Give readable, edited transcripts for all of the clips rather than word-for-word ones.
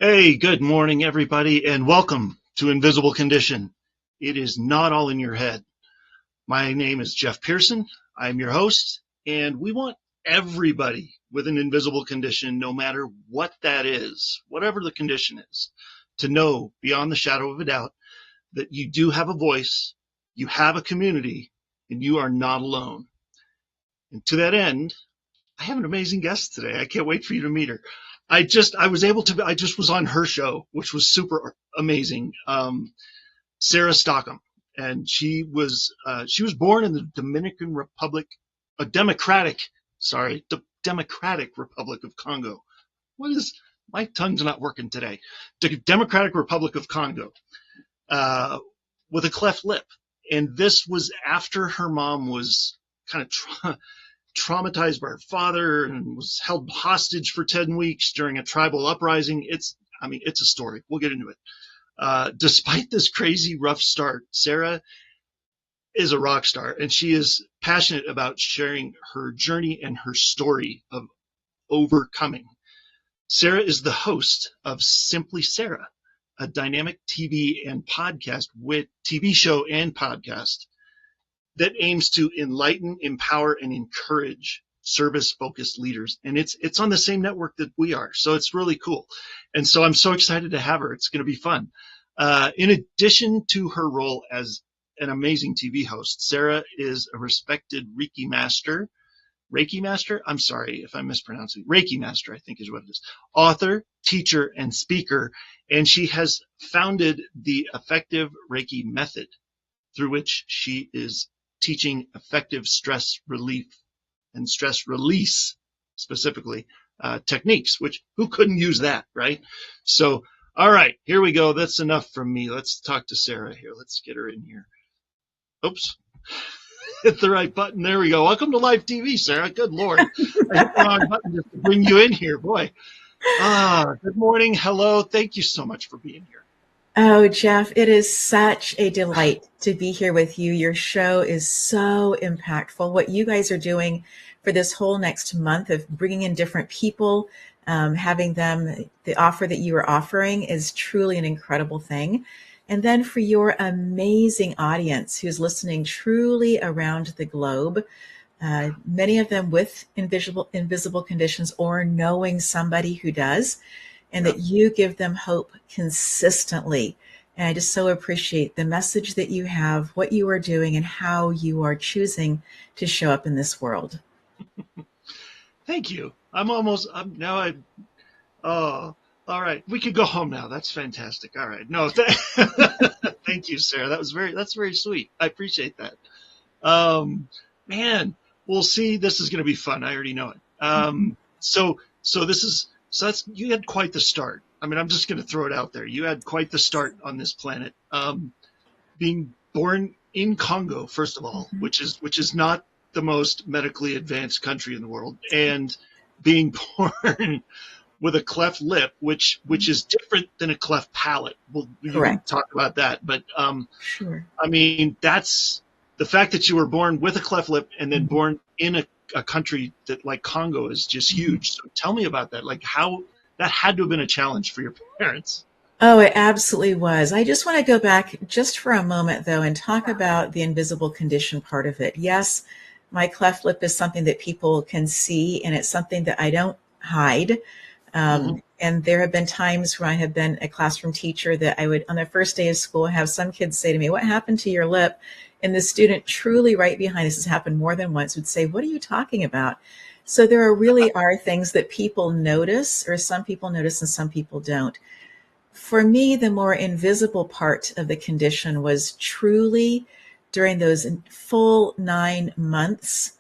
Hey, good morning, everybody, and welcome to Invisible Condition. It is not all in your head. My name is Jeff Pearson. I'm your host, and we want everybody with an invisible condition, no matter what that is, whatever the condition is, to know beyond the shadow of a doubt that you do have a voice, you have a community, and you are not alone. And to that end, I have an amazing guest today. I can't wait for you to meet her. I just was on her show, which was super amazing. Sarah Stockham, and she was born in the the Democratic Republic of Congo. My tongue's not working today. The Democratic Republic of Congo, with a cleft lip. And this was after her mom was kind of traumatized by her father and was held hostage for 10 weeks during a tribal uprising. It's a story. We'll get into it. Despite this crazy rough start, Sarah is a rock star, and she is passionate about sharing her journey and her story of overcoming. Sarah is the host of Simply Sarah, a dynamic TV show and podcast that aims to enlighten, empower, and encourage service-focused leaders. And it's on the same network that we are. So it's really cool. And so I'm so excited to have her. It's going to be fun. In addition to her role as an amazing TV host, Sarah is a respected Reiki Master. Reiki Master? I'm sorry if I'm mispronouncing. Reiki Master, I think is what it is. Author, teacher, and speaker. And she has founded the Affective Reiki Method, through which she is teaching effective stress relief and stress release, specifically, techniques, which who couldn't use that, right? So, all right, here we go. That's enough from me. Let's talk to Sarah here. Let's get her in here. Oops. Hit the right button. There we go. Welcome to live TV, Sarah. Good Lord. I hit the wrong button just to bring you in here. Boy. Good morning. Hello. Thank you so much for being here. Oh, Jeff, it is such a delight to be here with you. Your show is so impactful. What you guys are doing for this whole next month of bringing in different people, having them, the offer that you are offering is truly an incredible thing. And then for your amazing audience who's listening truly around the globe, many of them with invisible conditions or knowing somebody who does, and that you give them hope consistently. And I just so appreciate the message that you have, what you are doing, and how you are choosing to show up in this world. Thank you. All right. We could go home now. That's fantastic. All right. No, thank you, Sarah. That's very sweet. I appreciate that. Man, we'll see. This is going to be fun. I already know it. So you had quite the start. I mean, I'm just going to throw it out there. You had quite the start on this planet. Being born in Congo, first of all, which is not the most medically advanced country in the world, and being born with a cleft lip, which is different than a cleft palate. You can talk about that, but sure. I mean, that's the fact that you were born with a cleft lip and then born in a country that like Congo is just huge. So tell me about that. Like how that had to have been a challenge for your parents. Oh, it absolutely was. I just want to go back just for a moment though and talk about the invisible condition part of it. Yes, my cleft lip is something that people can see, and it's something that I don't hide. And there have been times where I have been a classroom teacher that I would, on the first day of school, have some kids say to me, "What happened to your lip?" And the student truly right behind this has happened more than once would say, "What are you talking about?" So there really are things that people notice, or some people notice and some people don't. For me, the more invisible part of the condition was truly during those full 9 months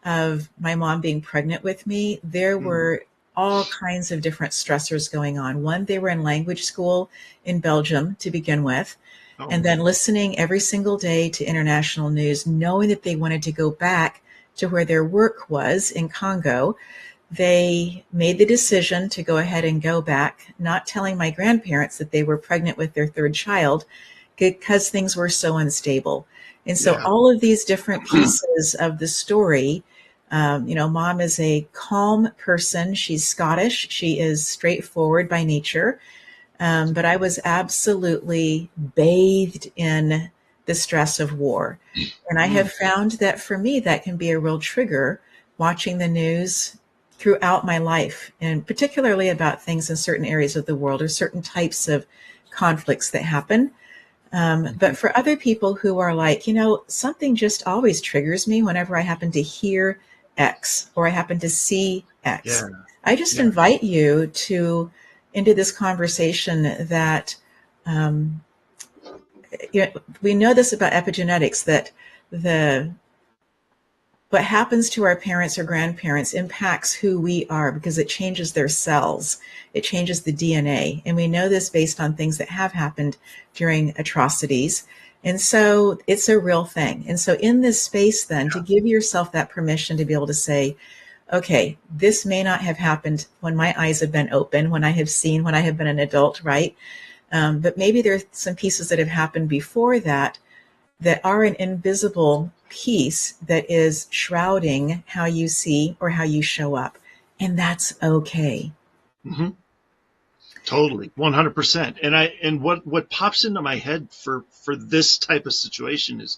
of my mom being pregnant with me. There were all kinds of different stressors going on. One, they were in language school in Belgium to begin with. And then listening every single day to international news, knowing that they wanted to go back to where their work was in Congo. They made the decision to go ahead and go back, not telling my grandparents that they were pregnant with their third child because things were so unstable. And so all of these different pieces of the story, Mom is a calm person. She's Scottish. She is straightforward by nature. But I was absolutely bathed in the stress of war. And I have found that for me, that can be a real trigger watching the news throughout my life, and particularly about things in certain areas of the world or certain types of conflicts that happen. But for other people who are like, something just always triggers me whenever I happen to hear X or I happen to see Yeah. X. I just Yeah. invite you to into this conversation that um, we know this about epigenetics, that the what happens to our parents or grandparents impacts who we are because it changes their cells. It changes the DNA. And we know this based on things that have happened during atrocities. And so it's a real thing. And so in this space, then, to give yourself that permission to be able to say, okay, this may not have happened when my eyes have been open, when I have seen, when I have been an adult, right? But maybe there are some pieces that have happened before that that are an invisible piece that is shrouding how you see or how you show up. And that's okay. Mm-hmm. Totally, 100%. And what pops into my head for this type of situation is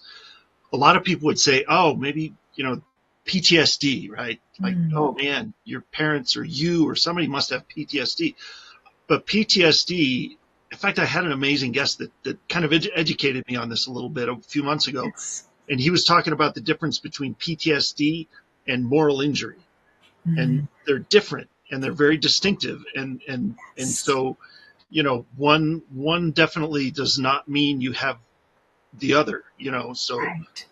a lot of people would say, oh, maybe, PTSD, right? Like, Mm. oh man, your parents or you or somebody must have PTSD. But PTSD, in fact, I had an amazing guest that kind of educated me on this a little bit a few months ago. Yes. And he was talking about the difference between PTSD and moral injury. And Mm. they're different and they're very distinctive. And Yes. so, one definitely does not mean you have the other, so Right.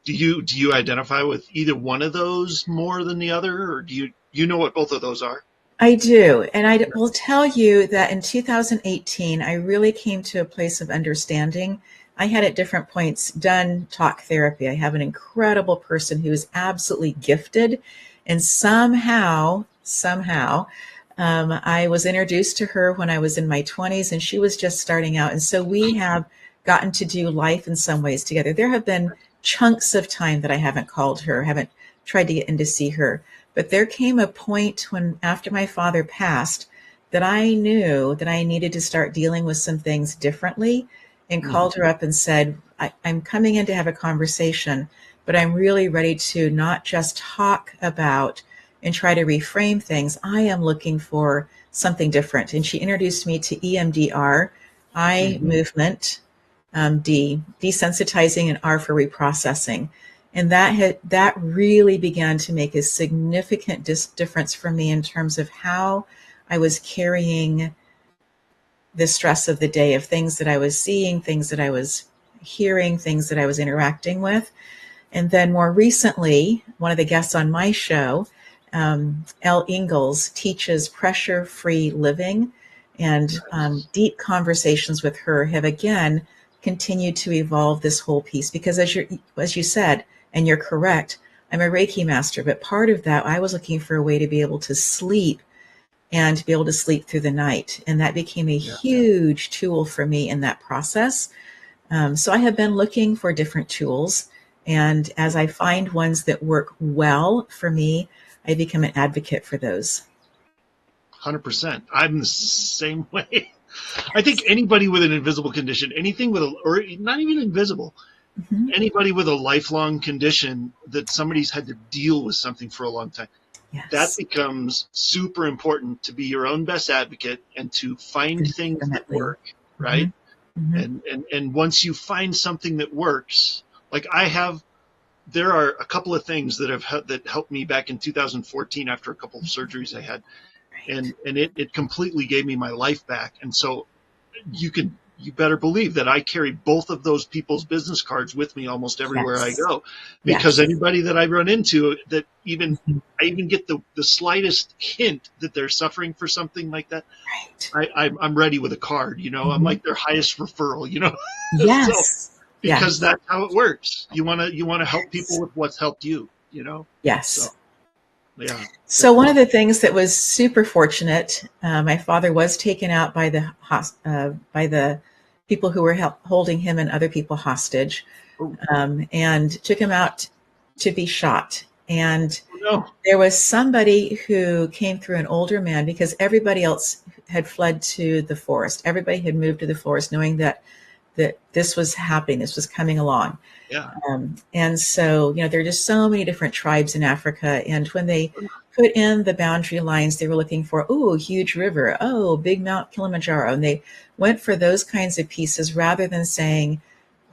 do you identify with either one of those more than the other, or do you know what both of those are? I do. And I will tell you that in 2018, I really came to a place of understanding. I had at different points done talk therapy. I have an incredible person who is absolutely gifted. And somehow, I was introduced to her when I was in my 20s and she was just starting out. And so we have gotten to do life in some ways together. There have been chunks of time that I haven't called her, haven't tried to get in to see her. But there came a point when, after my father passed, that I knew that I needed to start dealing with some things differently, and Mhm. called her up and said, I'm coming in to have a conversation, but I'm really ready to not just talk about and try to reframe things. I am looking for something different. And she introduced me to EMDR, I Mhm. movement, D, desensitizing, and R for reprocessing. And that really began to make a significant difference for me in terms of how I was carrying the stress of the day, of things that I was seeing, things that I was hearing, things that I was interacting with. And then more recently, one of the guests on my show, Elle Ingalls, teaches pressure-free living, and deep conversations with her have again continued to evolve this whole piece. Because as you said, and you're correct, I'm a Reiki master, but part of that, I was looking for a way to be able to sleep and to be able to sleep through the night, and that became a Yeah. huge tool for me in that process. So I have been looking for different tools. And as I find ones that work well for me, I become an advocate for those. 100%. I'm the same way. I think Yes. anybody with an invisible condition, anything with or not even invisible, Mm-hmm. anybody with a lifelong condition that somebody's had to deal with something for a long time, that Yes. becomes super important to be your own best advocate and to find things that Definitely. work, Mm-hmm. right? Mm-hmm. And once you find something that works, like there are a couple of things that helped me back in 2014 after a couple of surgeries I had, Right. and it completely gave me my life back. And so you better believe that I carry both of those people's business cards with me almost everywhere I Yes. go, because Yes. anybody that I run into that Mm-hmm. I even get the slightest hint that they're suffering for something like that, Right. I'm ready with a card. I'm Mm-hmm. like their highest referral. So Yes. because Yes. that's how it works. You want to help people Yes. with what's helped you. So Yes. yeah, So one definitely. of the things that was super fortunate, my father was taken out by by the people who were holding him and other people hostage, Oh and took him out to be shot. And no. there was somebody who came through, an older man, because everybody else had fled to the forest. Everybody had moved to the forest knowing that this was happening, this was coming along. Yeah. And so, there are just so many different tribes in Africa. And when they put in the boundary lines, they were looking for, oh, huge river, oh, big Mount Kilimanjaro. And they went for those kinds of pieces rather than saying,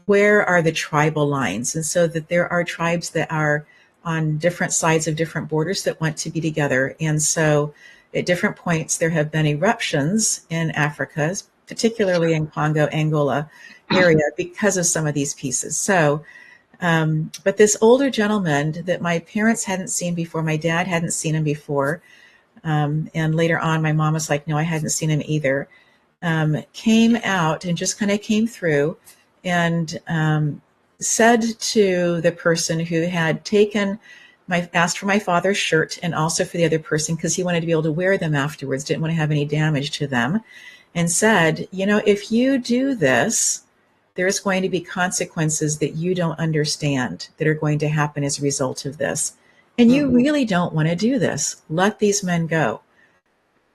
where are the tribal lines? And so that there are tribes that are on different sides of different borders that want to be together. And so at different points, there have been eruptions in Africa, particularly in Congo, Angola area, because of some of these pieces. So, but this older gentleman that my parents hadn't seen before, my dad hadn't seen him before, and later on, my mom was like, no, I hadn't seen him either, came out and just kind of came through and said to the person who had asked for my father's shirt and also for the other person because he wanted to be able to wear them afterwards, didn't want to have any damage to them, and said, if you do this, there's going to be consequences that you don't understand that are going to happen as a result of this. And you really don't want to do this. Let these men go.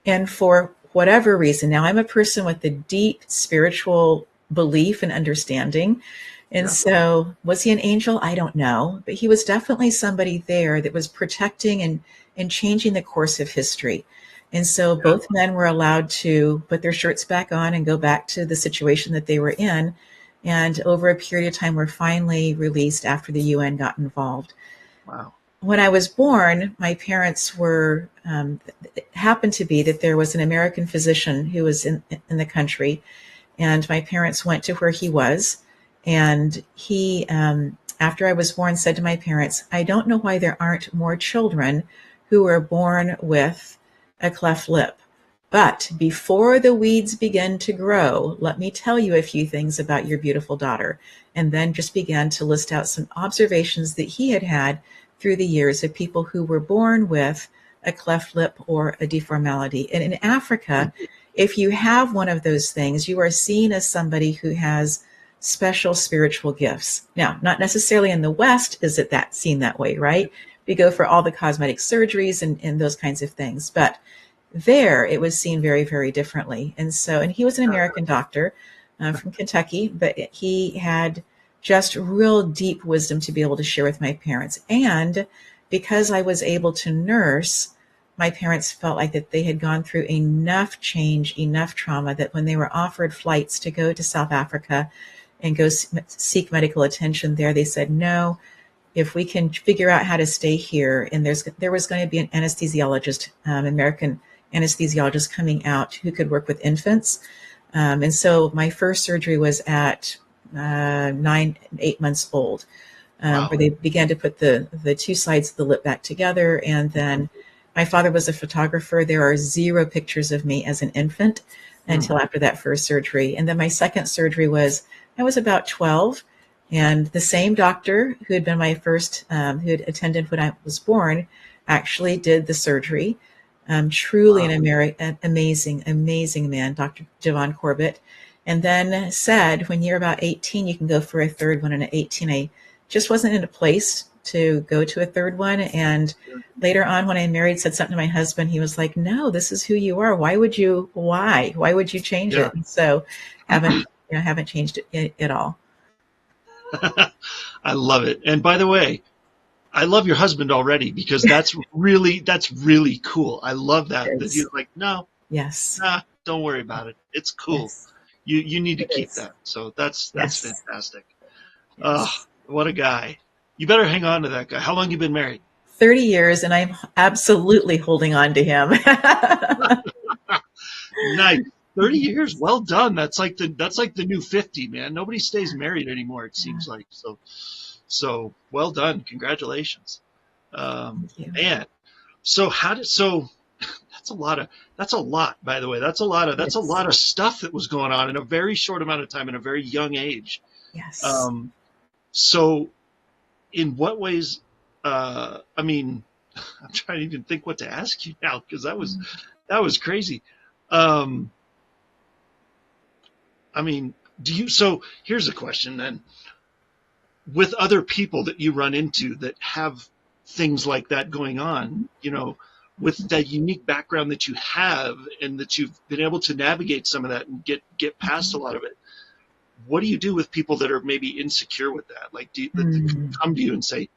And for whatever reason, now I'm a person with a deep spiritual belief and understanding. And so was he an angel? I don't know. But he was definitely somebody there that was protecting and changing the course of history. And so both men were allowed to put their shirts back on and go back to the situation that they were in. And over a period of time, were finally released after the UN got involved. Wow. When I was born, my parents were, it happened to be that there was an American physician who was in the country, and my parents went to where he was. And he, after I was born, said to my parents, I don't know why there aren't more children who were born with a cleft lip. But before the weeds begin to grow, let me tell you a few things about your beautiful daughter. And then just began to list out some observations that he had had through the years of people who were born with a cleft lip or a deformality. And in Africa, if you have one of those things, you are seen as somebody who has special spiritual gifts. Now, not necessarily in the West is it that seen that way, right? We go for all the cosmetic surgeries and those kinds of things. But there, it was seen very, very differently. And so, and he was an American doctor from Kentucky, but he had just real deep wisdom to be able to share with my parents. And because I was able to nurse, my parents felt like that they had gone through enough change, enough trauma, that when they were offered flights to go to South Africa and go seek medical attention there, they said, no, if we can figure out how to stay here. And there was going to be an anesthesiologist, American anesthesiologist coming out who could work with infants. And so my first surgery was at 8 months old, where they began to put the two sides of the lip back together. And then my father was a photographer. There are 0 pictures of me as an infant until after that first surgery. And then my second surgery I was about 12. And the same doctor who had been my first, who had attended when I was born, actually did the surgery. Truly an amazing, amazing man, Dr. Javon Corbett. And then said, when you're about 18, you can go for a third one. And at 18, I just wasn't in a place to go to a third one. And later on, when I married, said something to my husband. He was like, no, this is who you are. Why would you change it? And so haven't changed it at all. I love it. And by the way, I love your husband already, because that's really cool. I love that you're like, no, don't worry about it. It's cool. Yes. You need to keep that. So that's fantastic. Yes. What a guy. You better hang on to that guy. How long have you been married? 30 years, and I'm absolutely holding on to him. Nice. 30 years. Well done. That's like the new 50, man. Nobody stays married anymore, it seems like. So well done. Congratulations. Thank you. Man. So that's a lot, by the way. That's a lot of stuff that was going on in a very short amount of time, in a very young age. Yes. So in what ways, I mean, I'm trying to even think what to ask you now, because that was crazy. I mean, so here's a question then. With other people that you run into that have things like that going on, with that unique background that you have, and that you've been able to navigate some of that and get past a lot of it, what do you do with people that are maybe insecure with that? Like, that come to you and say,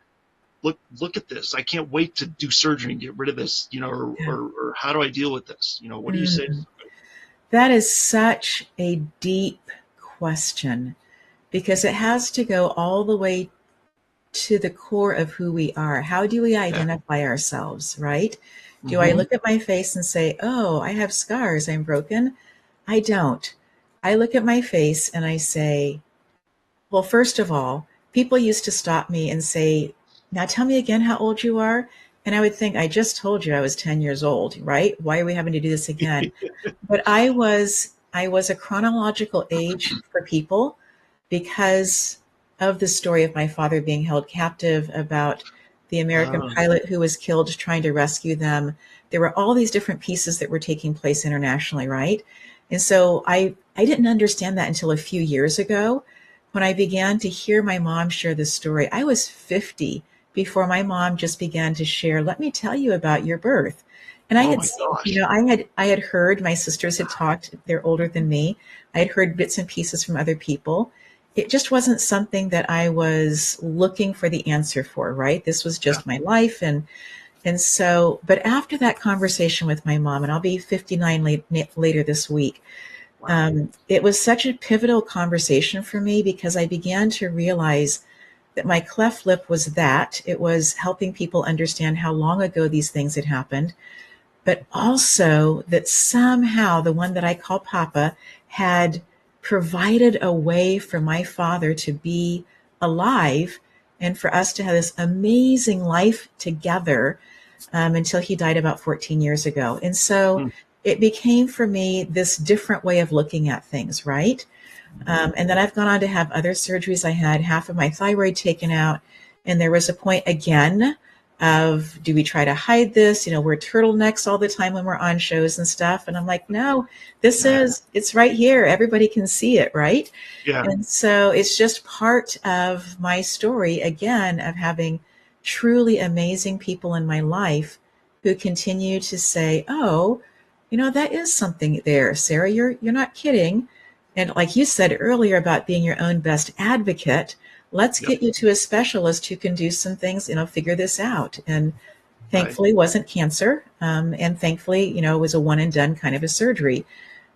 look at this. I can't wait to do surgery and get rid of this, or how do I deal with this? What do you say? That is such a deep question, because it has to go all the way to the core of who we are. How do we identify ourselves, right? Do I look at my face and say, oh, I have scars, I'm broken? I don't. I look at my face and I say, well, first of all, people used to stop me and say, now tell me again how old you are. And I would think, I just told you I was 10 years old, right? Why are we having to do this again? But I was a chronological age for people because of the story of my father being held captive, about the American pilot who was killed trying to rescue them. There were all these different pieces that were taking place internationally, right? And so I didn't understand that until a few years ago when I began to hear my mom share this story. I was 50 before my mom just began to share, let me tell you about your birth. And I had seen, I had heard, my sisters had talked, they're older than me. I had heard bits and pieces from other people. It just wasn't something that I was looking for the answer for, right? This was just my life. And so, but after that conversation with my mom, and I'll be 59 later this week, it was such a pivotal conversation for me, because I began to realize that my cleft lip was that. It was helping people understand how long ago these things had happened, but also that somehow the one that I call Papa had provided a way for my father to be alive and for us to have this amazing life together until he died about 14 years ago. And so it became for me this different way of looking at things, right? And then I've gone on to have other surgeries. I had half of my thyroid taken out. And there was a point again of, do we try to hide this? We're turtlenecks all the time when we're on shows and stuff. And I'm like, no, it's right here. Everybody can see it, right? Yeah. And so it's just part of my story, again, of having truly amazing people in my life who continue to say, oh, that is something there, Sarah, you're not kidding. And like you said earlier about being your own best advocate, let's get you to a specialist who can do some things, figure this out. And thankfully it wasn't cancer. And thankfully, it was a one and done kind of a surgery.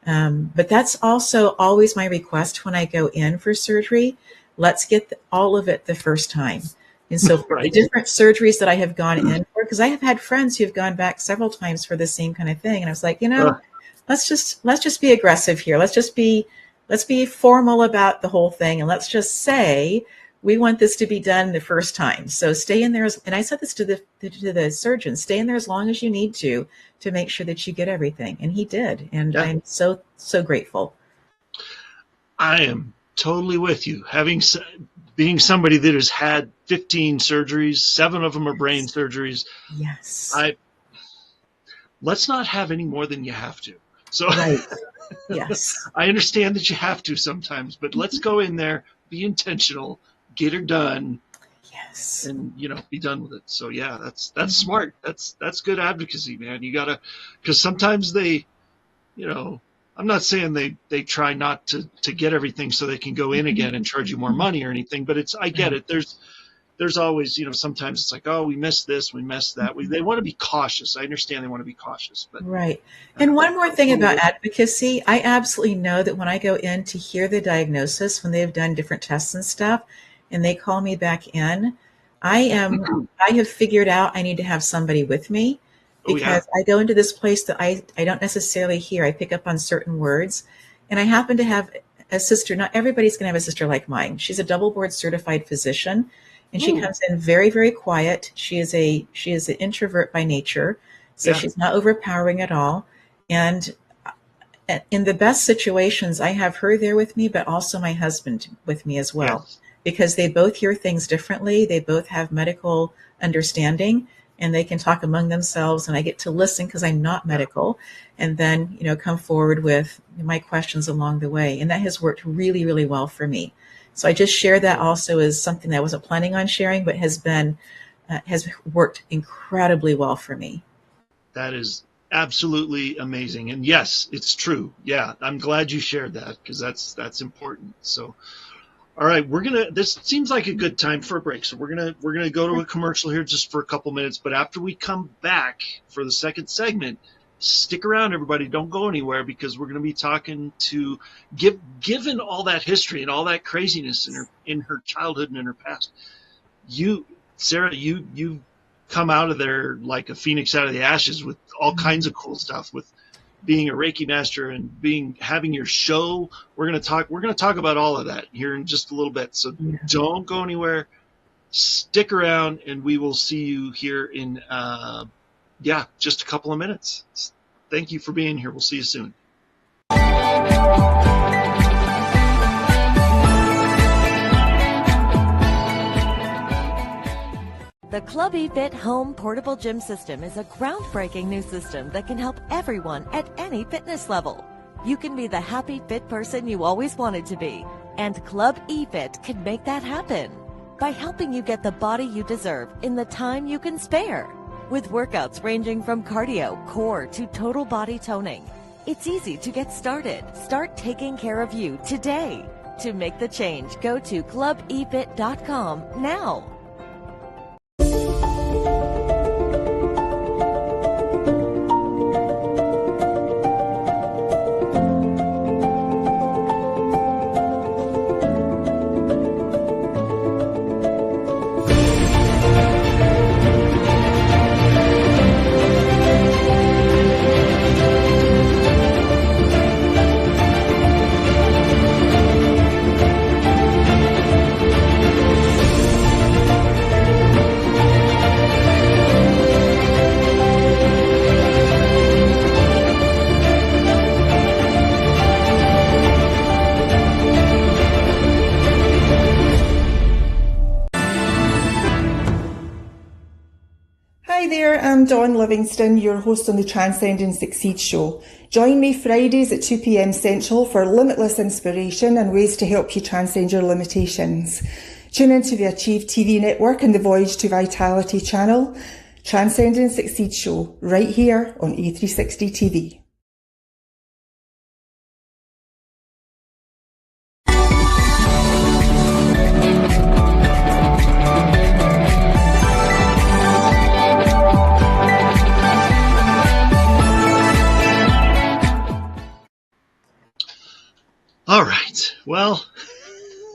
But that's also always my request when I go in for surgery. Let's get all of it the first time. And so for the different surgeries that I have gone in for, because I have had friends who've gone back several times for the same kind of thing. And I was like, let's just be aggressive here. Let's be formal about the whole thing. And let's just say, we want this to be done the first time. So stay in there. And I said this to the surgeon, stay in there as long as you need to make sure that you get everything. And he did. And I'm so, so grateful. I am totally with you. Being somebody that has had 15 surgeries, 7 of them are brain surgeries. Yes. Let's not have any more than you have to. So yes, I understand that you have to sometimes, but let's go in there, be intentional, get her done. Yes. And, be done with it. So yeah, that's smart. That's good advocacy, man. You gotta, because sometimes they, I'm not saying they try not to get everything so they can go in again and charge you more money or anything, but I get it. There's always, sometimes it's like, oh, we missed this, we missed that. They want to be cautious. I understand they want to be cautious, but right. And one more thing about advocacy, I absolutely know that when I go in to hear the diagnosis, when they've done different tests and stuff, and they call me back in, I have figured out I need to have somebody with me, because I go into this place that I don't necessarily hear. I pick up on certain words, and I happen to have a sister. Not everybody's going to have a sister like mine. She's a double board certified physician. And she comes in very, very quiet. She is an introvert by nature, so she's not overpowering at all. And in the best situations, I have her there with me, but also my husband with me as well, because they both hear things differently. They both have medical understanding, and they can talk among themselves. And I get to listen because I'm not medical, and then come forward with my questions along the way. And that has worked really, really well for me. So I just share that also as something that I wasn't planning on sharing, but has worked incredibly well for me. That is absolutely amazing. And yes, it's true. Yeah, I'm glad you shared that because that's important. So, all right, this seems like a good time for a break. So we're gonna go to a commercial here just for a couple minutes. But after we come back for the second segment, stick around, everybody. Don't go anywhere because we're gonna be talking to given all that history and all that craziness in her childhood and in her past. You, Sarah, you come out of there like a phoenix out of the ashes with all kinds of cool stuff with being a Reiki master and having your show. We're gonna talk about all of that here in just a little bit. So don't go anywhere. Stick around, and we will see you here in just a couple of minutes. Thank you for being here. We'll see you soon. The Club eFit Home Portable Gym System is a groundbreaking new system that can help everyone at any fitness level. You can be the happy, fit person you always wanted to be, and Club eFit can make that happen by helping you get the body you deserve in the time you can spare. With workouts ranging from cardio, core, to total body toning, it's easy to get started. Start taking care of you today. To make the change, go to clubefit.com now. I'm Dawn Livingston, your host on the Transcend and Succeed show. Join me Fridays at 2 p.m. Central for limitless inspiration and ways to help you transcend your limitations. Tune into the Achieve TV network and the Voyage to Vitality channel. Transcend and Succeed show, right here on A360 TV. All right. Well,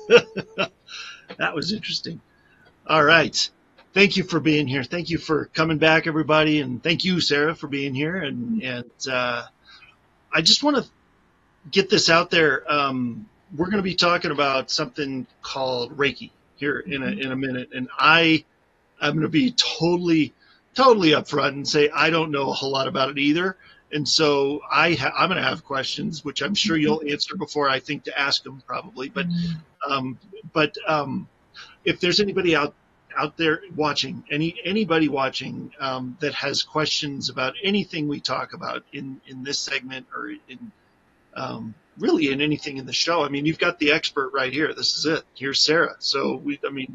that was interesting. All right. Thank you for being here. Thank you for coming back, everybody. And thank you, Sarah, for being here. And I just want to get this out there. We're going to be talking about something called Reiki here in a minute. And I'm going to be totally upfront and say I don't know a whole lot about it either. And so I'm going to have questions, which I'm sure you'll answer before I think to ask them, probably. But if there's anybody out there watching, anybody watching that has questions about anything we talk about in this segment or in really in anything in the show, I mean, you've got the expert right here. This is it. Here's Sarah. So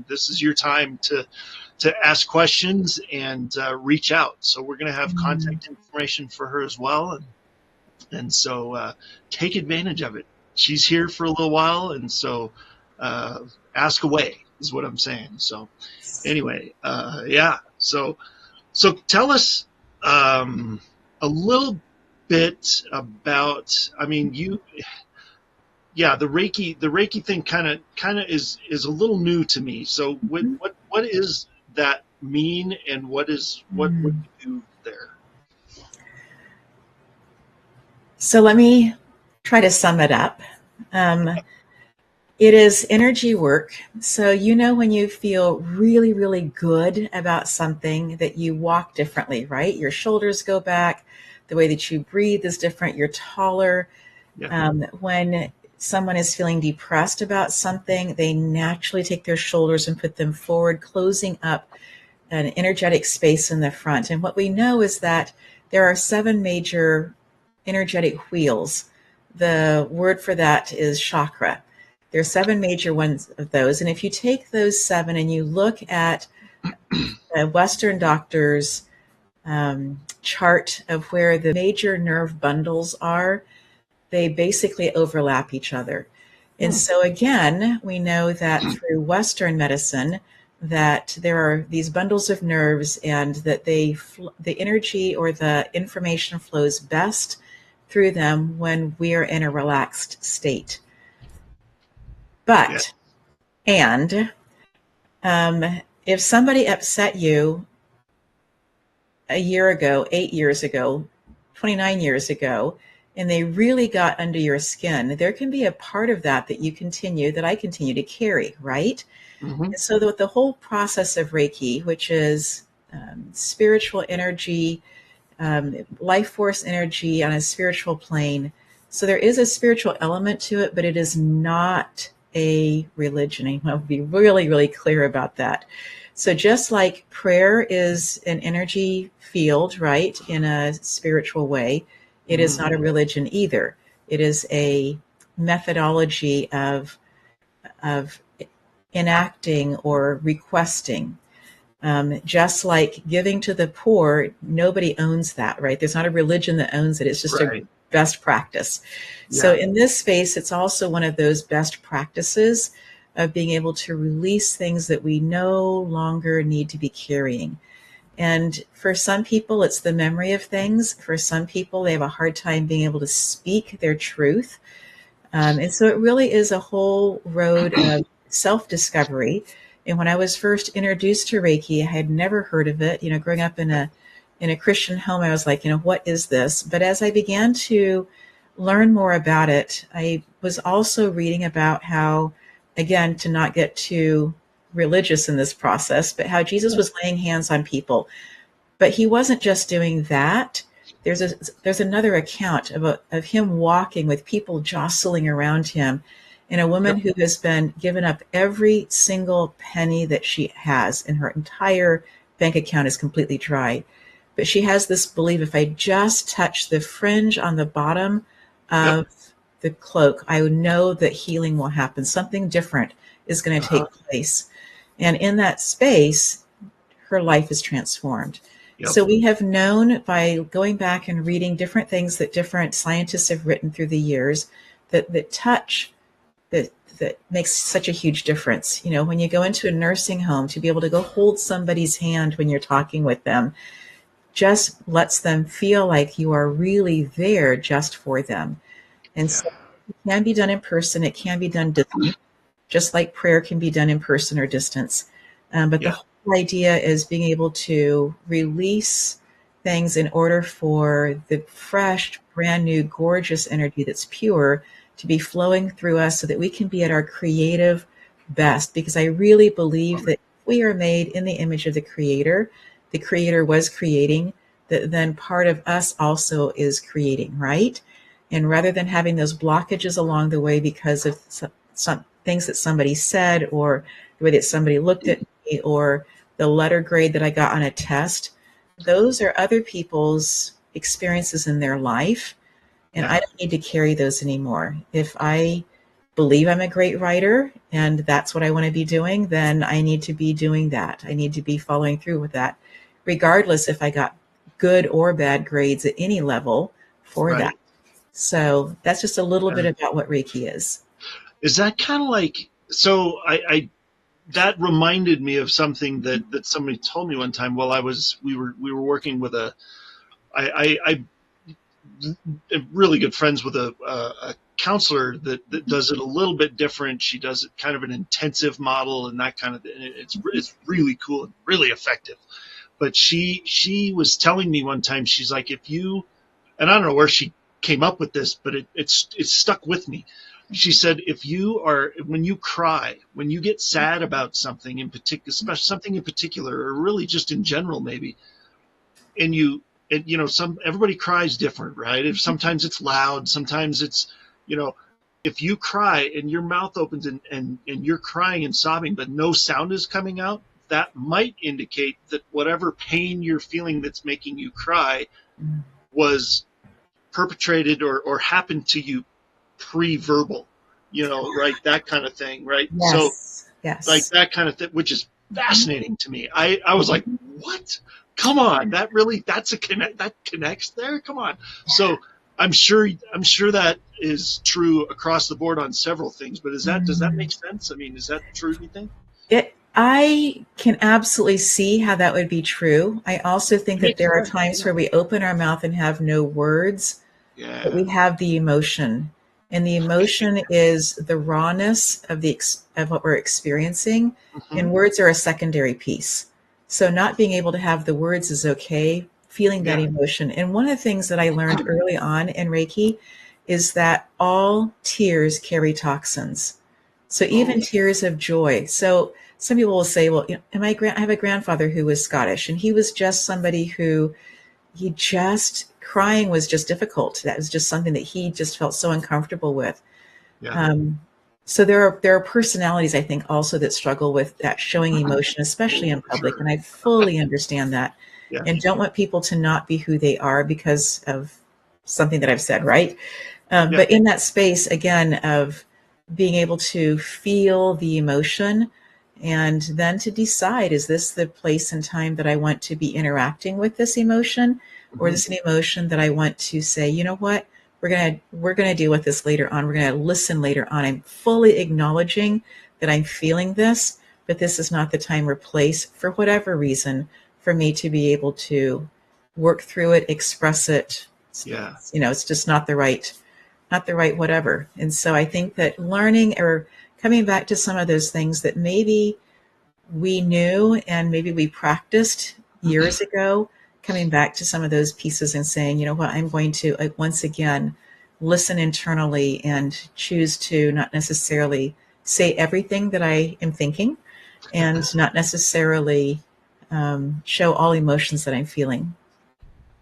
this is your time to ask questions and reach out. So we're going to have contact information for her as well. And so take advantage of it. She's here for a little while. And so ask away is what I'm saying. So anyway, So tell us a little bit about, I mean, the Reiki thing kind of is a little new to me. So what is that mean, and what would you do there? So let me try to sum it up. It is energy work. So when you feel really, really good about something, that you walk differently, right? Your shoulders go back. The way that you breathe is different. You're taller. Yeah. When someone is feeling depressed about something, they naturally take their shoulders and put them forward, closing up an energetic space in the front. And what we know is that there are 7 major energetic wheels. The word for that is chakra. There are 7 major ones of those. And if you take those 7 and you look at Western doctors' chart of where the major nerve bundles are, they basically overlap each other. And so again, we know that through Western medicine that there are these bundles of nerves and that the energy or the information flows best through them when we are in a relaxed state. But, and if somebody upset you a year ago, 8 years ago, 29 years ago, and they really got under your skin, there can be a part of that that I continue to carry, right? Mm-hmm. And so the whole process of Reiki, which is spiritual energy, life force energy on a spiritual plane. So there is a spiritual element to it, but it is not a religion. I want to be really, really clear about that. So just like prayer is an energy field, right, in a spiritual way, it is not a religion either. It is a methodology of enacting or requesting. Just like giving to the poor, nobody owns that, right? There's not a religion that owns it. It's just a best practice. Yeah. So in this space, it's also one of those best practices of being able to release things that we no longer need to be carrying. And for some people, it's the memory of things. For some people, they have a hard time being able to speak their truth. And so it really is a whole road of self-discovery. And when I was first introduced to Reiki, I had never heard of it. You know, growing up in a Christian home, I was like, what is this? But as I began to learn more about it, I was also reading about how, again, to not get too religious in this process, but how Jesus was laying hands on people. But he wasn't just doing that. There's another account of him walking with people jostling around him, and a woman who has been given up every single penny that she has, and her entire bank account is completely dry. But she has this belief, if I just touch the fringe on the bottom of the cloak, I would know that healing will happen. Something different is going to take place. And in that space, her life is transformed. So we have known by going back and reading different things that different scientists have written through the years that touch, that makes such a huge difference. You know, when you go into a nursing home, to be able to go hold somebody's hand when you're talking with them just lets them feel like you are really there just for them. And so it can be done in person. It can be done distance, just like prayer can be done in person or distance. But the whole idea is being able to release things in order for the fresh, brand new, gorgeous energy that's pure to be flowing through us so that we can be at our creative best. Because I really believe that if we are made in the image of the Creator was creating, that then part of us also is creating, right? And rather than having those blockages along the way because of some things that somebody said, or the way that somebody looked at me, or the letter grade that I got on a test, those are other people's experiences in their life. And I don't need to carry those anymore. If I believe I'm a great writer and that's what I want to be doing, then I need to be doing that. I need to be following through with that, regardless if I got good or bad grades at any level for that. So that's just a little bit about what Reiki is. Is that kind of like, so I that reminded me of something that somebody told me one time while we were working with I'm really good friends with a counselor that does it a little bit different. She does it kind of an intensive model and that kind of thing. It's really cool and really effective. But she was telling me one time, she's like, and I don't know where she came up with this, but it's stuck with me. She said, when you cry, when you get sad about something in particular, especially something in particular, or really just in general, maybe, and everybody cries different, right? If sometimes it's loud, sometimes it's, if you cry and your mouth opens and you're crying and sobbing, but no sound is coming out, that might indicate that whatever pain you're feeling that's making you cry was perpetrated or happened to you pre-verbal, right? That kind of thing, right? Yes. So, like that kind of thing, which is fascinating to me. I was like, what? Come on, that's a connect, that connects there. Come on. So I'm sure that is true across the board on several things, but does that make sense? I mean, is that true, do you think? I can absolutely see how that would be true. I also think It that makes there are sense. times Yeah. where we open our mouth and have no words, but Yeah. we have the emotion. And the emotion is the rawness of of what we're experiencing, Hmm. and words are a secondary piece. So not being able to have the words is okay, feeling that Yeah. emotion. And one of the things that I learned early on in Reiki is that all tears carry toxins. So Oh, even tears of joy. So some people will say, well, I have a grandfather who was Scottish, and he was just somebody who he just crying was just difficult. That was just something that he just felt so uncomfortable with. yeah. Um, so there are personalities, I think, also that struggle with that showing emotion, especially Oh, in for public, sure. and I fully understand that, Yeah. and don't want people to not be who they are because of something that I've said, right? Yeah. But in that space again of being able to feel the emotion and then to decide, is this the place and time that I want to be interacting with this emotion, or is Hmm. this an emotion that I want to say, you know what, we're gonna deal with this later on. We're gonna listen later on. I'm fully acknowledging that I'm feeling this, but this is not the time or place for whatever reason for me to be able to work through it, express it. Yeah. It's just not the right whatever. And so I think that learning or coming back to some of those things that maybe we knew and maybe we practiced years ago, coming back to some of those pieces and saying, you know what, I'm going to once again listen internally and choose to not necessarily say everything that I am thinking and not necessarily show all emotions that I'm feeling.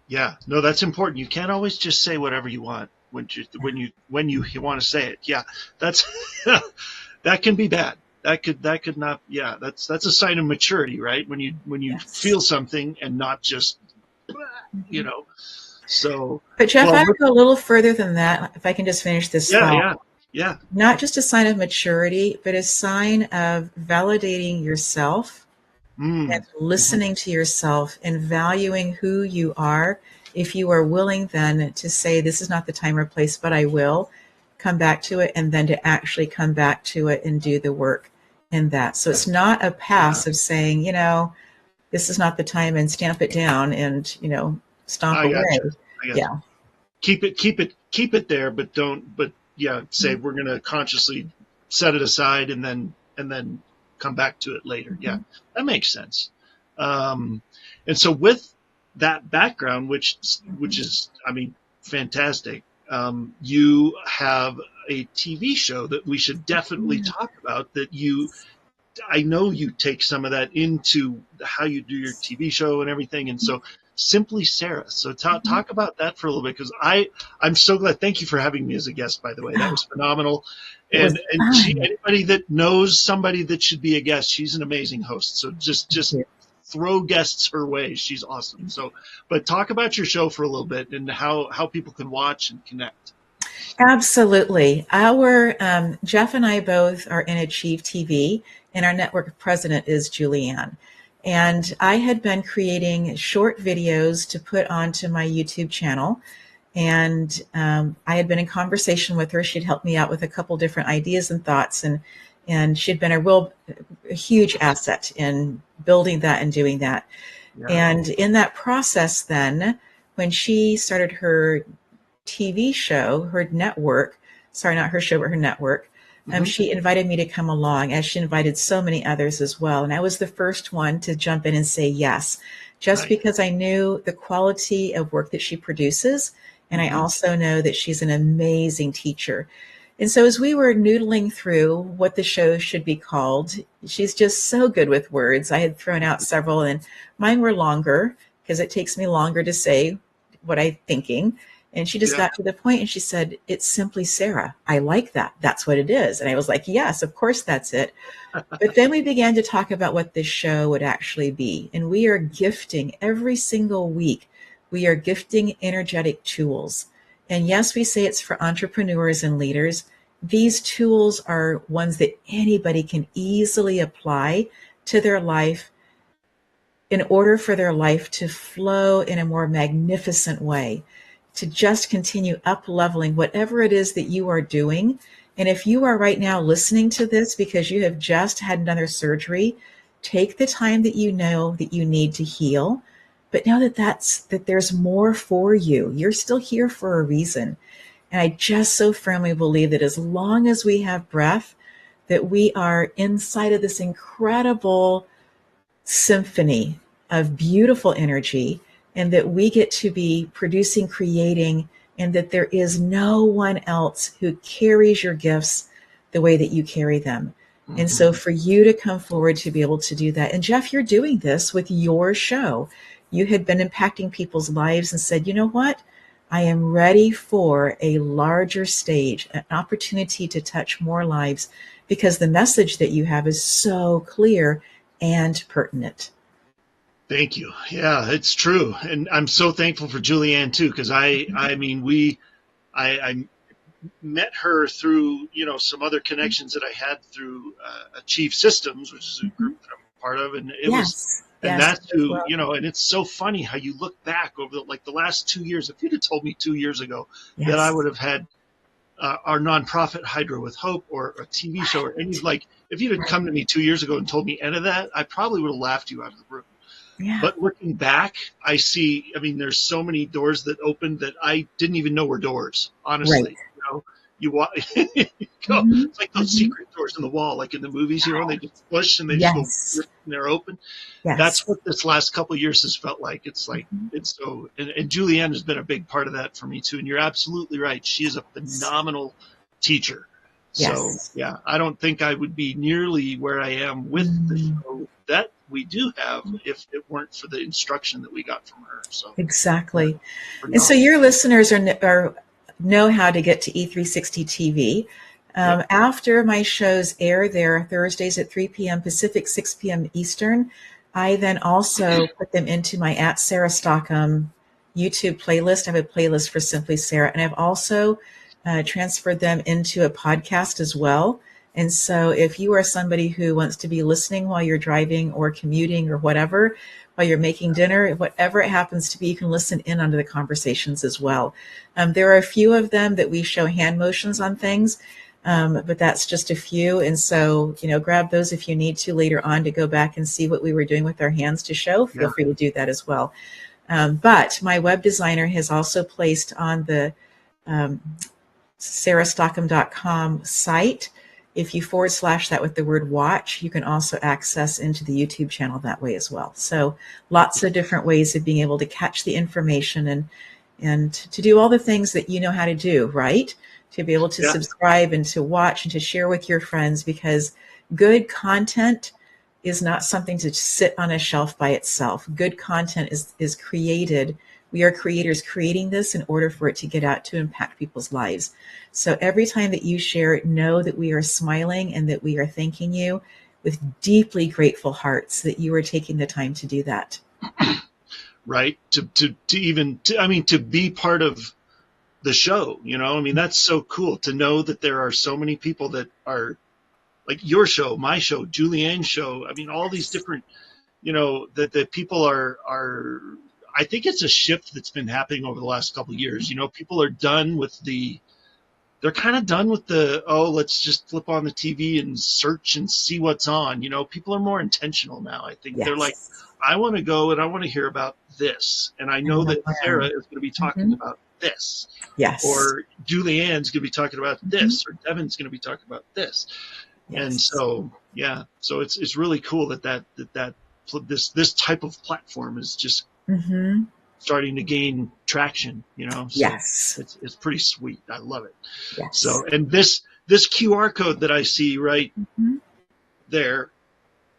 Yeah. No, that's important. You can't always just say whatever you want when you want to say it. Yeah. That's that can be bad. That could not. Yeah. That's a sign of maturity, right? When you Yes. feel something and not just, you know. So, But Jeff, well, I would go a little further than that, if I can just finish this yeah, thought. yeah, yeah. Not just a sign of maturity, but a sign of validating yourself and Mm. Hmm. listening to yourself and valuing who you are. If you are willing then to say, this is not the time or place, but I will come back to it, and then to actually come back to it and do the work in that. So it's not a Yeah. pass of saying, this is not the time and stamp it down and, stomp I got away. you. I got you. Yeah. Keep it there, but don't. But yeah, say we're going to consciously set it aside and then come back to it later. Yeah, Mhm. that makes sense. Um, and so with that background, which is, I mean, fantastic. You have a TV show that we should definitely Mhm. talk about. I know you take some of that into how you do your TV show and everything. And so Simply Sarah. So talk about that for a little bit, because I'm so glad. Thank you for having me as a guest, by the way. That was phenomenal. It was And fun. anybody that knows somebody that should be a guest, she's an amazing host. So just throw guests her way. She's awesome. So, but talk about your show for a little bit and how people can watch and connect. Absolutely. Our Jeff and I both are in Achieve TV, and our network president is Julianne. And I had been creating short videos to put onto my YouTube channel. And I had been in conversation with her. She'd helped me out with a couple different ideas and thoughts, and she'd been a huge asset in building that and doing that. Yeah. And in that process, then when she started her TV show, her network, sorry, not her show, but her network, Hmm. she invited me to come along, as she invited so many others as well. And I was the first one to jump in and say yes, just Nice. because I knew the quality of work that she produces. And I Hmm. also know that she's an amazing teacher. And so as we were noodling through what the show should be called, she's just so good with words. I had thrown out several, and mine were longer because it takes me longer to say what I'm thinking. And she just Yeah. got to the point and she said, "It's Simply Sarah. I like that. That's what it is." And I was like, yes, of course that's it. But then we began to talk about what this show would actually be. And we are gifting every single week. We are gifting energetic tools. And yes, we say it's for entrepreneurs and leaders. These tools are ones that anybody can easily apply to their life in order for their life to flow in a more magnificent way, to just continue up leveling whatever it is that you are doing. And if you are right now listening to this because you have just had another surgery, take the time that you know that you need to heal, but know that there's more for you. You're still here for a reason. And I just so firmly believe that as long as we have breath, that we are inside of this incredible symphony of beautiful energy, and that we get to be producing, creating, and that there is no one else who carries your gifts the way that you carry them. Mm-hmm. And so for you to come forward to be able to do that, and Jeff, you're doing this with your show. You had been impacting people's lives and said, you know what? I am ready for a larger stage, an opportunity to touch more lives, because the message that you have is so clear and pertinent. Thank you. Yeah, it's true. And I'm so thankful for Julianne too, because I met her through, some other connections that I had through Achieve Systems, which is a group that I'm part of. And that's who, and it's so funny how you look back over the last 2 years. If you'd have told me 2 years ago that I would have had our nonprofit Hydro with Hope or a TV show or any, if you'd have come to me 2 years ago and told me any of that, I probably would have laughed you out of the room. Yeah. But looking back, I see, there's so many doors that opened that I didn't even know were doors, honestly. Right. You walk, go. Mm-hmm. It's like those secret doors in the wall, like in the movies, they just push and they just go and they're open. Yes. That's what this last couple of years has felt like. It's like, it's so, and Julianne has been a big part of that for me too. And you're absolutely right. She is a phenomenal teacher. Yes. So yeah, I don't think I would be nearly where I am with the show that we do have if it weren't for the instruction that we got from her. So exactly. And so your listeners know how to get to E360 TV. After my shows air there Thursdays at 3 p.m. Pacific, 6 p.m. Eastern, I then also put them into my @Sarah Stockham YouTube playlist. I have a playlist for Simply Sarah, and I've also transferred them into a podcast as well. And so if you are somebody who wants to be listening while you're driving or commuting or whatever, while you're making dinner, whatever it happens to be, you can listen in onto the conversations as well. There are a few of them that we show hand motions on things, but that's just a few. And so, grab those if you need to later on to go back and see what we were doing with our hands to show. Feel free to do that as well. But my web designer has also placed on the sarahstockham.com site, if you / that with the word watch, you can also access into the YouTube channel that way as well. So lots of different ways of being able to catch the information and to do all the things that you know how to do, right? To be able to subscribe and to watch and to share with your friends, because good content is not something to sit on a shelf by itself. Good content is created. We are creators creating this in order for it to get out to impact people's lives. So every time that you share it, know that we are smiling and that we are thanking you with deeply grateful hearts that you are taking the time to do that. Right. To be part of the show, that's so cool to know that there are so many people that are like your show, my show, Julianne's show. All these different, that people are, I think it's a shift that's been happening over the last couple of years. People are done with they're kind of done with let's just flip on the TV and search and see what's on. People are more intentional now. I think they're like, I want to go and I want to hear about this. And I know that Sarah is going to be talking about this. Yes. Or Julianne's going to be talking about this, or Devin's going to be talking about this. Yes. And so, so it's really cool that this type of platform is just starting to gain traction, So yes. It's pretty sweet. I love it. Yes. So, and this QR code that I see right there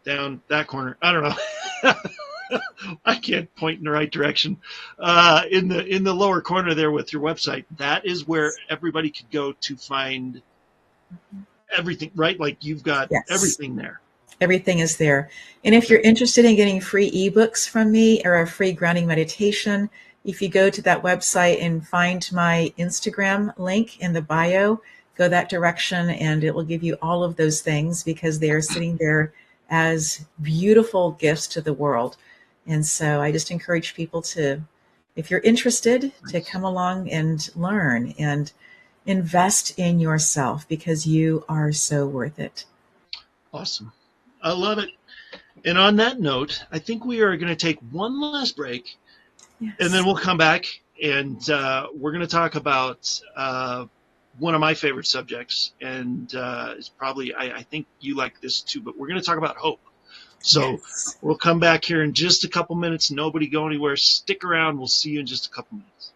down that corner, I don't know. I can't point in the right direction. In the lower corner there with your website, that is where everybody could go to find everything, right? Like you've got everything there. Everything is there. And if you're interested in getting free ebooks from me or a free grounding meditation, if you go to that website and find my Instagram link in the bio, go that direction and it will give you all of those things, because they are sitting there as beautiful gifts to the world. And so I just encourage people to, if you're interested, to come along and learn and invest in yourself, because you are so worth it. Awesome. I love it. And on that note, I think we are going to take one last break, Yes. and then we'll come back and we're going to talk about one of my favorite subjects. And it's probably, I think you like this too, but we're going to talk about hope. So Yes. we'll come back here in just a couple minutes. Nobody go anywhere. Stick around. We'll see you in just a couple minutes.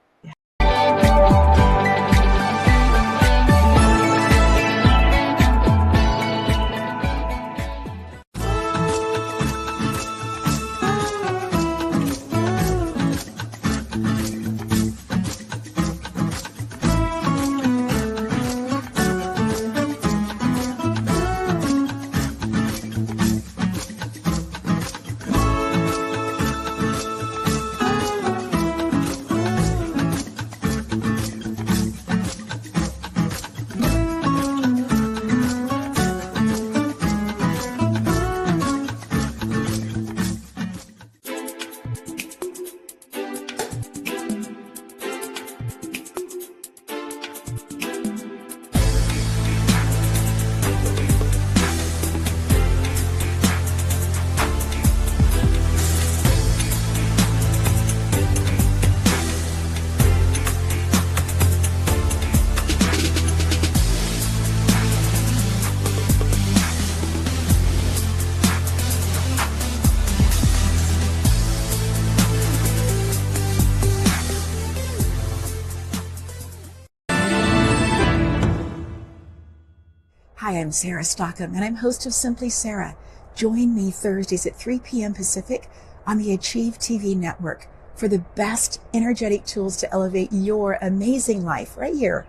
Hi, I'm Sarah Stockham, and I'm host of Simply Sarah. Join me Thursdays at 3 p.m. Pacific on the Achieve TV network for the best energetic tools to elevate your amazing life right here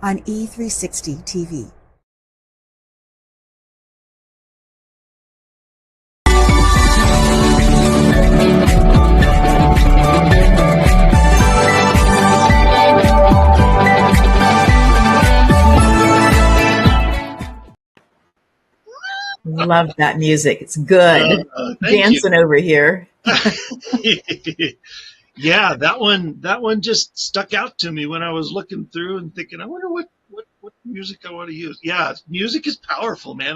on E360 TV. Love that music. It's good. Thank Dancing you. over here. Yeah, that one just stuck out to me when I was looking through and thinking, I wonder what music I want to use. Yeah, music is powerful, man.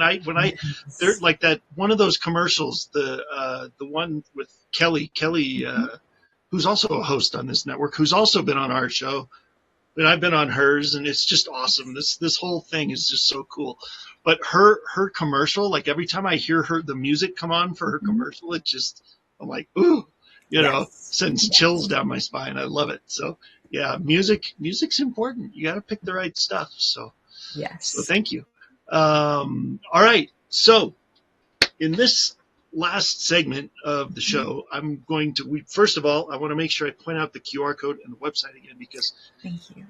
They're like that one of those commercials, the one with Kelly, who's also a host on this network, who's also been on our show, and I've been on hers, and it's just awesome. This whole thing is just so cool. But her commercial, like every time I hear the music come on for her commercial, I'm like, ooh, sends chills down my spine. I love it. So yeah, music's important. You got to pick the right stuff. So Yes. So thank you. All right. So in this last segment of the show, I'm going to, first of all, I want to make sure I point out the QR code and the website again, because Thank you.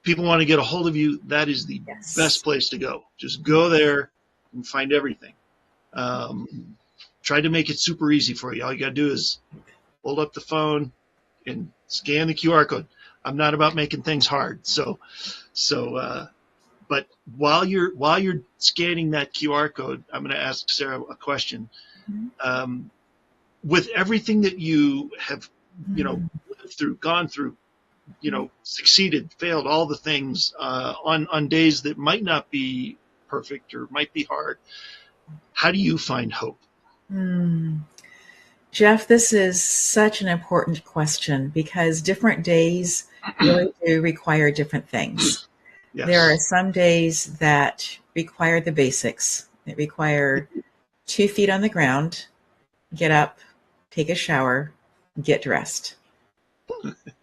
people want to get a hold of you. That is the best place to go. Just go there and find everything. Try to make it super easy for you. All you got to do is hold up the phone and scan the QR code. I'm not about making things hard. But while you're scanning that QR code, I'm going to ask Sarah a question. With everything that you have, lived through, gone through, succeeded, failed, all the things on days that might not be perfect or might be hard, how do you find hope? Jeff, this is such an important question, because different days really do require different things. Yes. There are some days that require the basics. That require 2 feet on the ground, get up, take a shower, get dressed.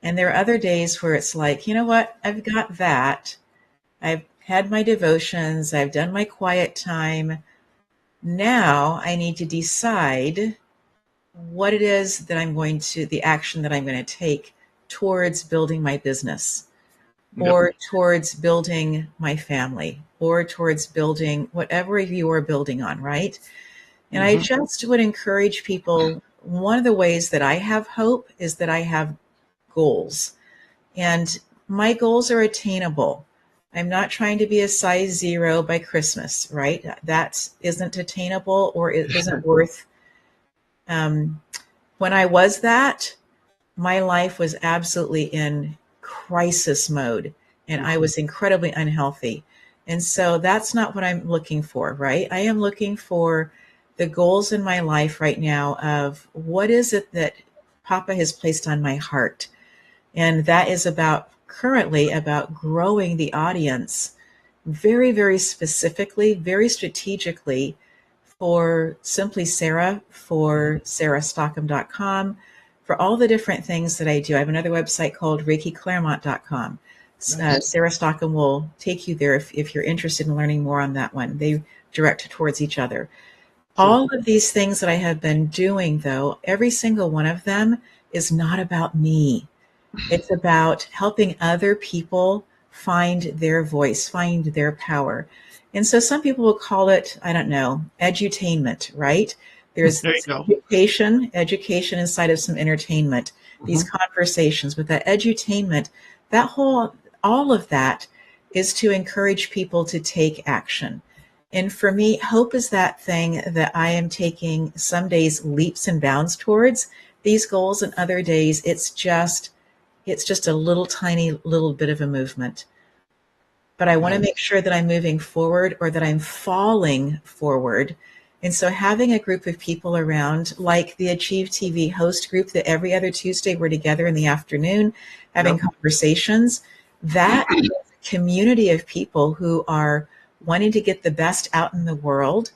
And there are other days where it's like, you know what? I've got that. I've had my devotions. I've done my quiet time. Now I need to decide what it is that the action that I'm going to take towards building my business, or towards building my family, or towards building whatever you are building on, right? And I just would encourage people, one of the ways that I have hope is that I have goals. And my goals are attainable. I'm not trying to be a size 0 by Christmas, right? That isn't attainable, or it isn't worth When I was that, my life was absolutely in crisis mode and I was incredibly unhealthy. And so that's not what I'm looking for, right? I am looking for the goals in my life right now of what is it that Papa has placed on my heart. And that is currently about growing the audience very, very specifically, very strategically for Simply Sarah, for sarahstockham.com, for all the different things that I do. I have another website called ReikiClaremont.com. Nice. Sarah Stockham will take you there if you're interested in learning more on that one. They direct towards each other. Cool. All of these things that I have been doing, though, every single one of them is not about me. It's about helping other people find their voice, find their power. And so some people will call it, I don't know, edutainment, right? There's There you go. education inside of some entertainment, these conversations. But that edutainment, all of that is to encourage people to take action. And for me, hope is that thing that I am taking some days leaps and bounds towards these goals, and other days it's just a little tiny little bit of a movement. But I want to make sure that I'm moving forward or that I'm falling forward. And so having a group of people around, like the Achieve TV host group that every other Tuesday we're together in the afternoon having conversations, that is a community of people who are wanting to get the best out in the world.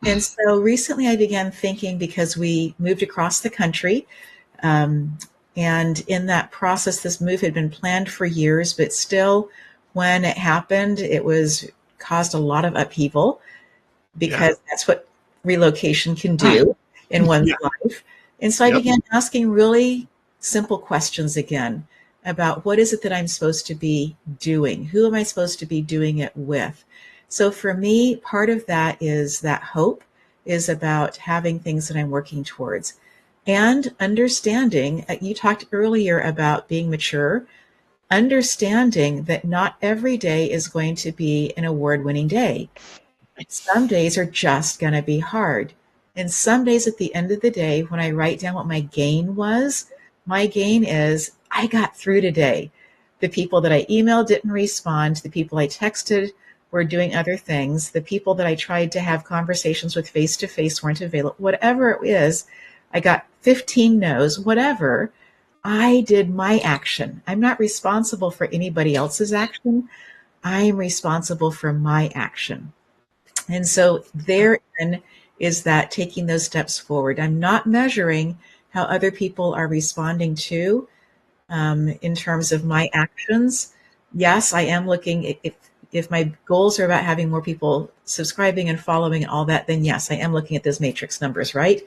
And so recently I began thinking, because we moved across the country, and in that process, this move had been planned for years, but still, when it happened, it caused a lot of upheaval, because that's what relocation can do in one's life. And so I began asking really simple questions again about what is it that I'm supposed to be doing? Who am I supposed to be doing it with? So for me, part of that is that hope is about having things that I'm working towards. And understanding, you talked earlier about being mature, understanding that not every day is going to be an award-winning day. Some days are just going to be hard. And some days at the end of the day, when I write down what my gain was, my gain is I got through today. The people that I emailed didn't respond. The people I texted were doing other things. The people that I tried to have conversations with face-to-face weren't available. Whatever it is, I got 15 no's, whatever. I did my action. I'm not responsible for anybody else's action. I'm responsible for my action. And so therein is that taking those steps forward. I'm not measuring how other people are responding to in terms of my actions. Yes, I am looking, if my goals are about having more people subscribing and following and all that, then yes, I am looking at those matrix numbers, right?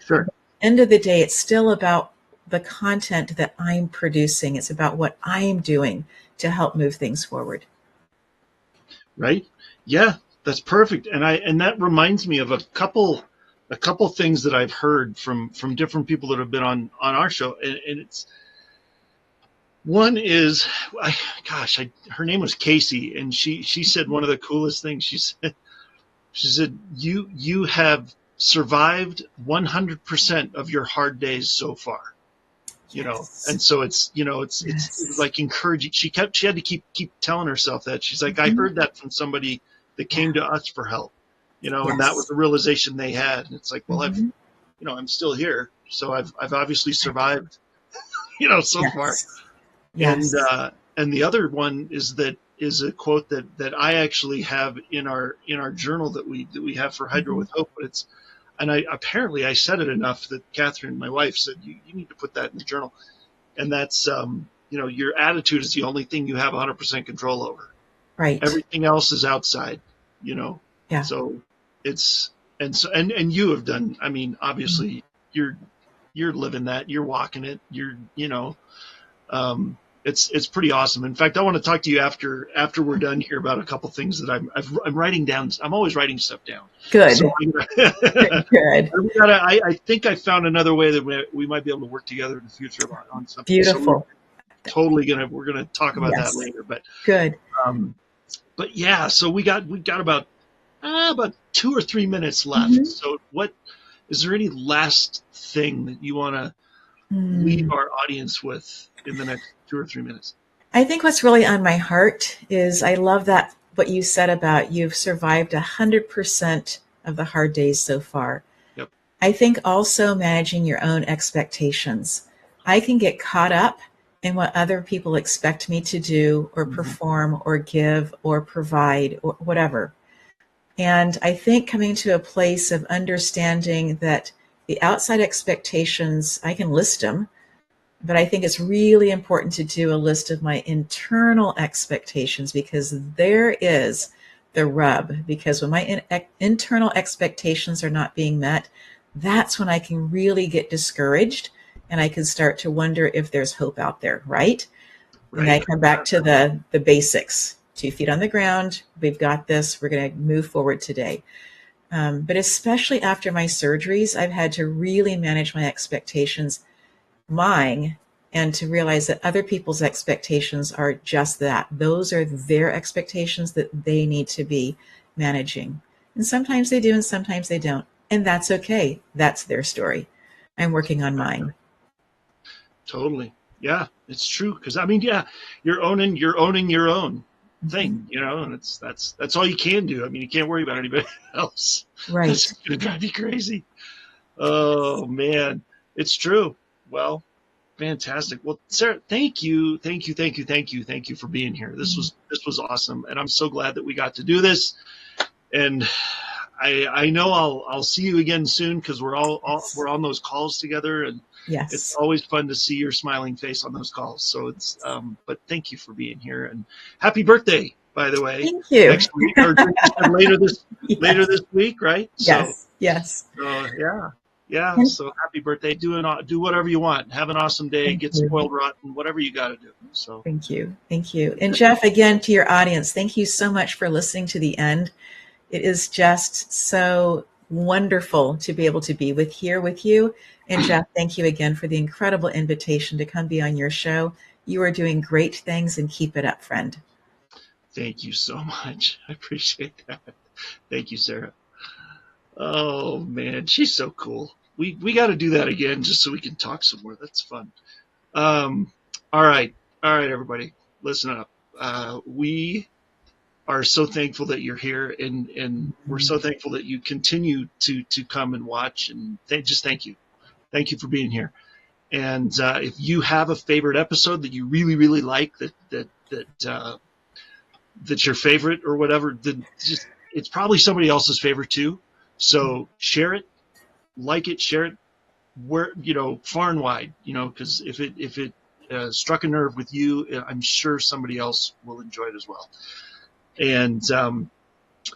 Sure. At the end of the day, it's still about the content that I'm producing. It's about what I'm doing to help move things forward. Right? Yeah, that's perfect. And that reminds me of a couple things that I've heard from different people that have been on our show. And it's, one is, her name was Casey, and she said one of the coolest things. She said, you have survived 100% of your hard days so far. You know, and so it's it's like encouraging. She had to keep telling herself that. She's like, I heard that from somebody that came to us for help, and that was the realization they had. And it's like, well, I'm still here, so I've obviously survived, so far. Yes. And the other one is a quote that I actually have in our journal that we have for Hydro with Hope, but I said it enough that Catherine, my wife, said, you need to put that in the journal. And that's, your attitude is the only thing you have 100% control over. Right. Everything else is outside, Yeah. So and you have done, I mean, obviously you're living that, you're walking it, it's pretty awesome. In fact, I want to talk to you after we're done here about a couple things that I'm writing down. I'm always writing stuff down. Good. So Good. I think I found another way that we might be able to work together in the future on something. Beautiful. So we're gonna talk about that later. But good. But yeah, so we got about 2 or 3 minutes left. So is there any last thing that you want to leave our audience with in the next 2 or 3 minutes? I think what's really on my heart is I love that what you said about you've survived 100% of the hard days so far. Yep. I think also managing your own expectations. I can get caught up in what other people expect me to do or perform or give or provide or whatever. And I think coming to a place of understanding that the outside expectations, I can list them, but I think it's really important to do a list of my internal expectations, because there is the rub. Because when my internal expectations are not being met, that's when I can really get discouraged and I can start to wonder if there's hope out there, right? And I come back to the basics. 2 feet on the ground. We've got this. We're going to move forward today. But especially after my surgeries, I've had to really manage my expectations, mine, and to realize that other people's expectations are just that. Those are their expectations that they need to be managing. And sometimes they do, and sometimes they don't. And that's okay. That's their story. I'm working on mine. Totally. Yeah, it's true. Because I mean, yeah, you're owning your own thing, you know, and that's all you can do. I mean, you can't worry about anybody else. Right. That's gonna drive you crazy. Oh man, it's true. Well, fantastic. Well, Sarah, thank you for being here. This was awesome, and I'm so glad that we got to do this. And I know I'll see you again soon, because we're on those calls together, and Yes. it's always fun to see your smiling face on those calls. So it's but thank you for being here, and happy birthday, by the way. Thank you. Next week or later this week, right? Yes. Yes. Yeah. So happy birthday. Do whatever you want. Have an awesome day. Get spoiled rotten, whatever you got to do. So Thank you. And Jeff, again, to your audience, thank you so much for listening to the end. It is just so wonderful to be able to be here with you. And Jeff, thank you again for the incredible invitation to come be on your show. You are doing great things, and keep it up, friend. Thank you so much. I appreciate that. Thank you, Sarah. Oh man, she's so cool. We got to do that again, just so we can talk some more. That's fun. All right, everybody, listen up. We are so thankful that you're here, and we're so thankful that you continue to come and watch, and just thank you for being here. And if you have a favorite episode that you really like, that's your favorite or whatever, then just, it's probably somebody else's favorite too. So share it, like it, share it where, far and wide, because if it struck a nerve with you, I'm sure somebody else will enjoy it as well. And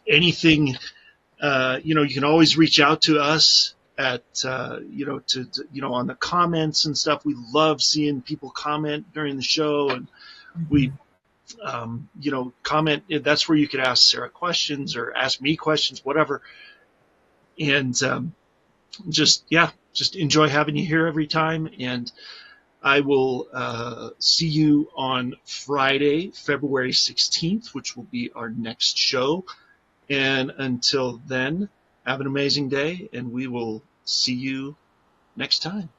anything, you can always reach out to us at, on the comments and stuff. We love seeing people comment during the show, and we, comment. That's where you could ask Sarah questions or ask me questions, whatever. And just enjoy having you here every time. And I will see you on Friday, February 16th, which will be our next show. And until then, have an amazing day, and we will see you next time.